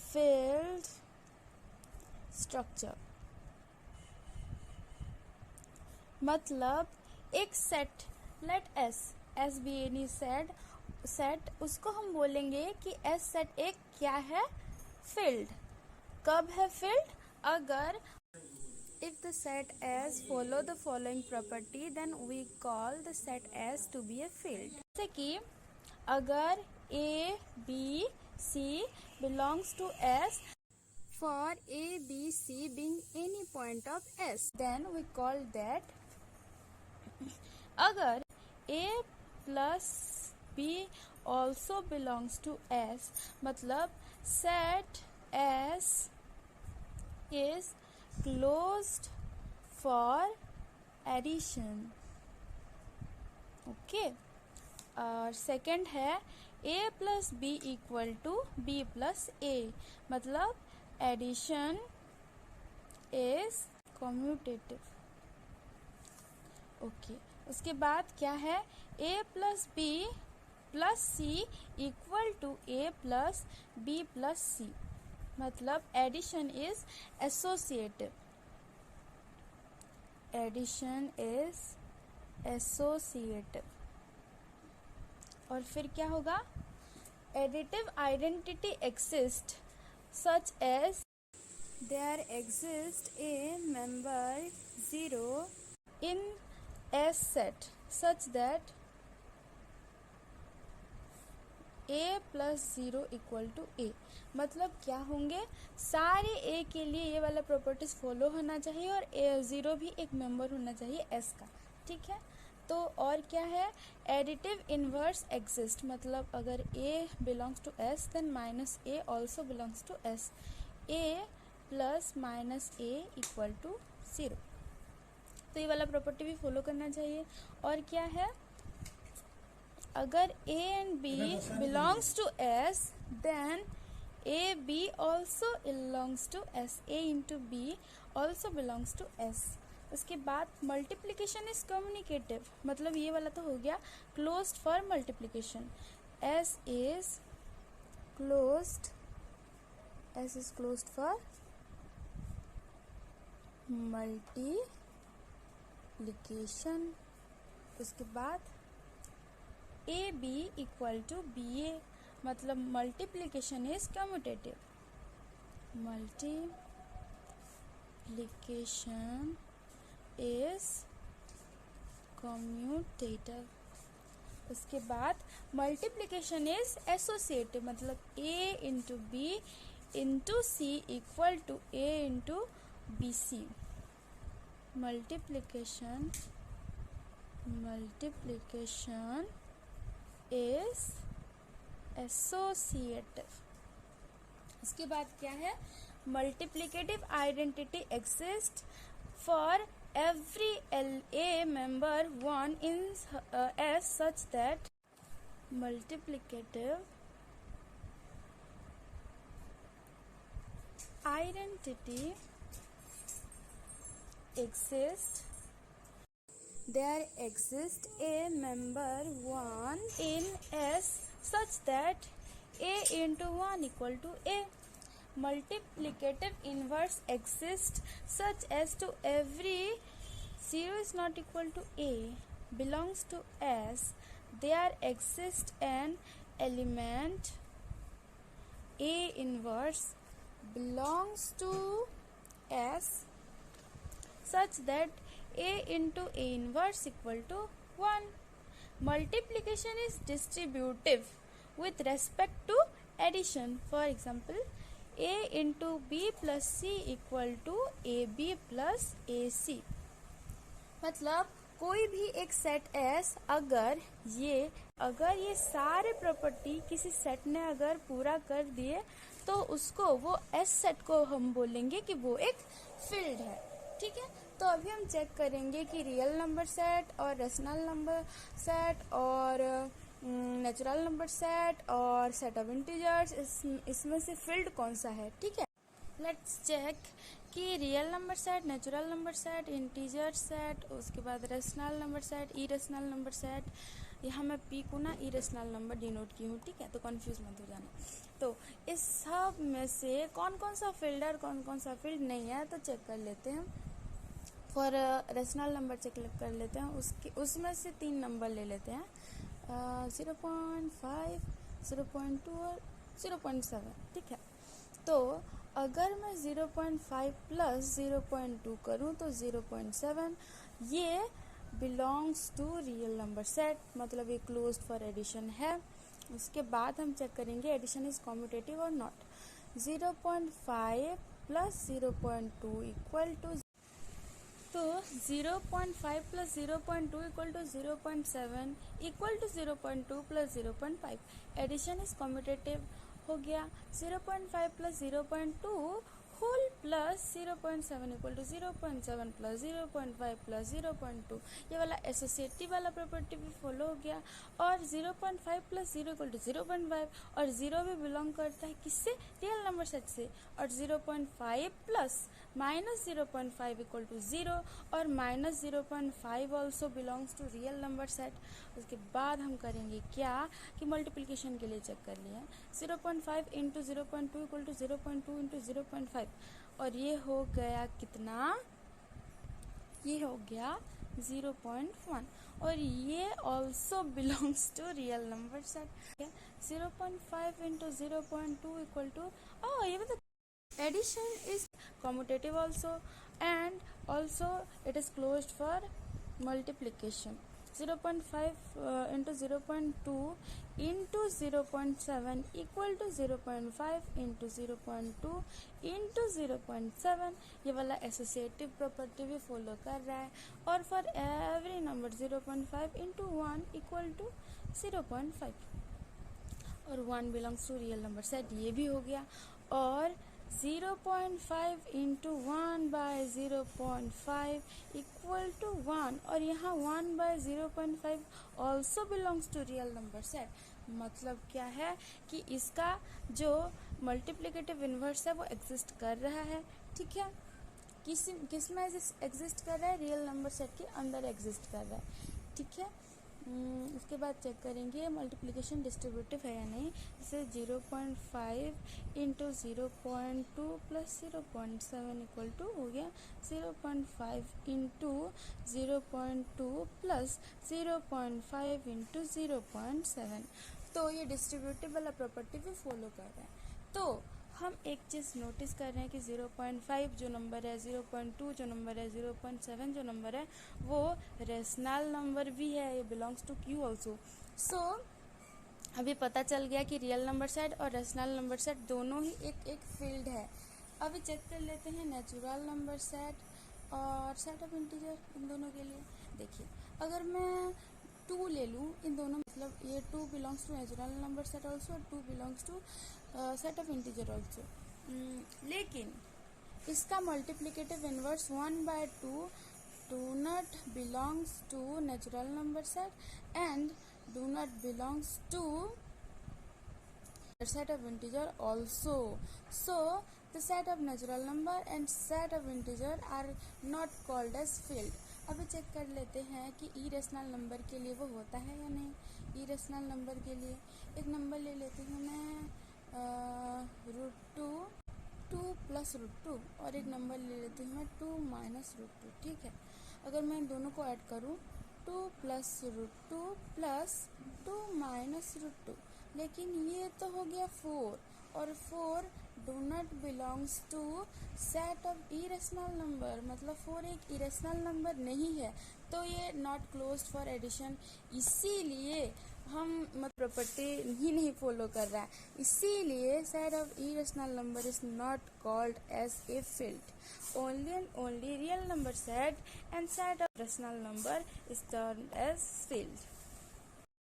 Field structure मतलब एक सेट, let S be any set, उसको हम बोलेंगे कि एस सेट एक क्या है, फील्ड। कब है फील्ड? अगर if the set S follow the following property then we call the set S to be a field। जैसे कि अगर A B C belongs to S, for A B C being any point of S then we call that। अगर A plus B also belongs to S मतलब set S is closed for addition। Okay, और second है a plus B equal to B plus A मतलब addition is commutative. Okay, उसके बाद क्या है, a plus B plus C equal to a plus B plus C मतलब addition is associative. Addition is associative. और फिर क्या होगा, additive identity exist such as there exist a member 0 in S set such that a plus 0 equal to A मतलब क्या होंगे, सारे a के लिए ये वाला प्रॉपर्टीज फॉलो होना चाहिए और a0 भी एक मेंबर होना चाहिए s का। ठीक है, तो और क्या है, एडिटिव इन्वर्स एग्जिस्ट मतलब अगर a belongs to s then minus a also belongs to s, a plus minus a equal to 0। तो ये वाला प्रॉपर्टी भी फॉलो करना चाहिए। और क्या है, अगर a and b belongs to s then a b also belongs to s, a into b also belongs to s। उसके बाद मल्टीप्लिकेशन इज कम्युनिकेटिव मतलब ये वाला तो हो गया closed for multiplication, s is closed for multiplication. उसके बाद A B equal to B A मतलब multiplication is commutative. Multiplication is commutative. उसके बाद मल्टीप्लिकेशन इज एसोसिएटिव मतलब A into B into C equal to A into B C. Multiplication is associative. उसके बाद क्या है, multiplicative identity exist for every a member 1 in S such that multiplicative identity exists, there exists a member 1 in S such that a into 1 equal to a। Multiplicative inverse exists such as to every 0 is not equal to a belongs to S, there exists an element a inverse belongs to S such that a into a inverse equal to 1। Multiplication is distributive with respect to addition। For example, a into b plus c equal to ab plus ac मतलब कोई भी एक set S अगर ये सारे property किसी set ने अगर पूरा कर दिए तो उसको वो S सेट को हम बोलेंगे कि वो एक फील्ड है। ठीक है, तो अभी हम चेक करेंगे कि रियल नंबर सेट और रेशनल नंबर सेट और नेचुरल नंबर सेट और सेट ऑफ इंटीजर्स इसमें से फील्ड कौन सा है। ठीक है, लेट्स चेक कि real number set, natural number set, integer set, उसके बाद rational number set, irrational number set, यहाँ मैं p को ना इरेशनल नंबर डिनोट की हूँ, ठीक है, तो कंफ्यूज मत हो जाना। तो इस सब में से कौन कौन सा फील्ड है और कौन कौन सा फील्ड नहीं है, तो चेक कर लेते हैं। फॉर रेशनल नंबर चेक कर लेते हैं, उसमें से 3 नंबर ले लेते हैं, 0.5, 0.2 और 0.7, ठीक है। तो अगर मैं 0.5 प्लस 0.2 करूँ तो 0.7, ये belongs to real number set, मतलब ये क्लोज्ड फॉर एडिशन है। उसके बाद हम चेक करेंगे addition is commutative or not. 0.5 plus 0.2 equal to, तो 0.5 plus 0.2 equal to 0.7 equal to 0.2 plus 0.5, addition is commutative हो गया। 0.5 plus 0.2 whole plus 0.7 equal to 0.7 plus 0.5 plus 0.2, ये वाला एसोसिएटिव वाला प्रॉपर्टी भी फॉलो हो गया। और 0.5 प्लस 0 इक्वल टू 0.5, और 0 भी बिलोंग करता है किससे, रियल नंबर सेट से। और 0.5 प्लस माइनस 0.5 इक्वल टू 0, और minus 0.5 also belongs to real number set. उसके बाद हम करेंगे क्या कि मल्टीप्लिकेशन के लिए चेक कर लिए हैं, 0.5 इंटू 0.2 इक्वल टू 0.2 इंटू 0.5, और ये हो गया कितना, ये हो गया 0.1, और ये also belongs to real number set. 0.5 into 0.2 equal to, ये मतलब addition is commutative also, and also it is closed for multiplication. 0.5 into 0.2 into 0.7 equal to 0.5 into 0.2 into 0.7, ये वाला एसोसिएटिव प्रॉपर्टी भी फॉलो कर रहा है। और for every number 0.5 into 1 equal to 0.5, और 1 belongs to real number set, ये भी हो गया। और 0.5 इंटू 1 बाय 0.5 इक्वल टू 1, और यहाँ 1 by 0.5 also belongs to real number set. मतलब क्या है कि इसका जो मल्टीप्लिकेटिव इन्वर्स है वो एग्जिस्ट कर रहा है, ठीक है। किस में एग्जिस्ट कर रहा है, रियल नंबर सेट के अंदर एग्जिस्ट कर रहा है, ठीक है। उसके बाद चेक करेंगे मल्टीप्लिकेशन डिस्ट्रीब्यूटिव है या नहीं। जैसे 0.5 इंटू 0.2 प्लस 0.7 इक्वल टू हो गया 0.5 इंटू 0.2 प्लस 0.5 इंटू 0.7, तो ये डिस्ट्रीब्यूटिव वाला प्रॉपर्टी भी फॉलो कर रहा है। तो हम एक चीज़ नोटिस कर रहे हैं कि 0.5 जो नंबर है, 0.2 जो नंबर है, 0.7 जो नंबर है, वो रेशनल नंबर भी है, ये बिलोंग्स टू क्यू ऑल्सो। सो अभी पता चल गया कि रियल नंबर सेट और रेशनल नंबर सेट दोनों ही एक फील्ड है। अभी चेक कर लेते हैं नेचुरल नंबर सेट और सेट ऑफ इंटीजर, इन दोनों के लिए। देखिए अगर मैं 2 ले लूँ, इन दोनों मतलब ये 2 belongs to natural number set also और 2 belongs to set of integer also, लेकिन इसका multiplicative inverse 1/2 do not belongs to natural number set and do not belongs to set of integer also. So the set of natural number and set of integer are not called as field. अभी check कर लेते हैं कि irrational number के लिए वो होता है या नहीं। इरेशनल नंबर के लिए एक नंबर ले लेती हूँ मैं √2 प्लस √2, और एक नंबर ले लेती हूँ मैं 2 माइनस √2, ठीक है। अगर मैं इन दोनों को ऐड करूँ 2 प्लस √2 प्लस 2 माइनस √2, लेकिन ये तो हो गया 4, और 4 do not belongs to set of irrational number, मतलब 4 एक इरेशनल नंबर नहीं है, तो ये नॉट क्लोज्ड फॉर एडिशन। इसीलिए हम प्रॉपर्टी ही नहीं फॉलो कर रहा है, इसीलिए set of irrational number is not called as a field. Only and only real number set and set of rational number is termed as field.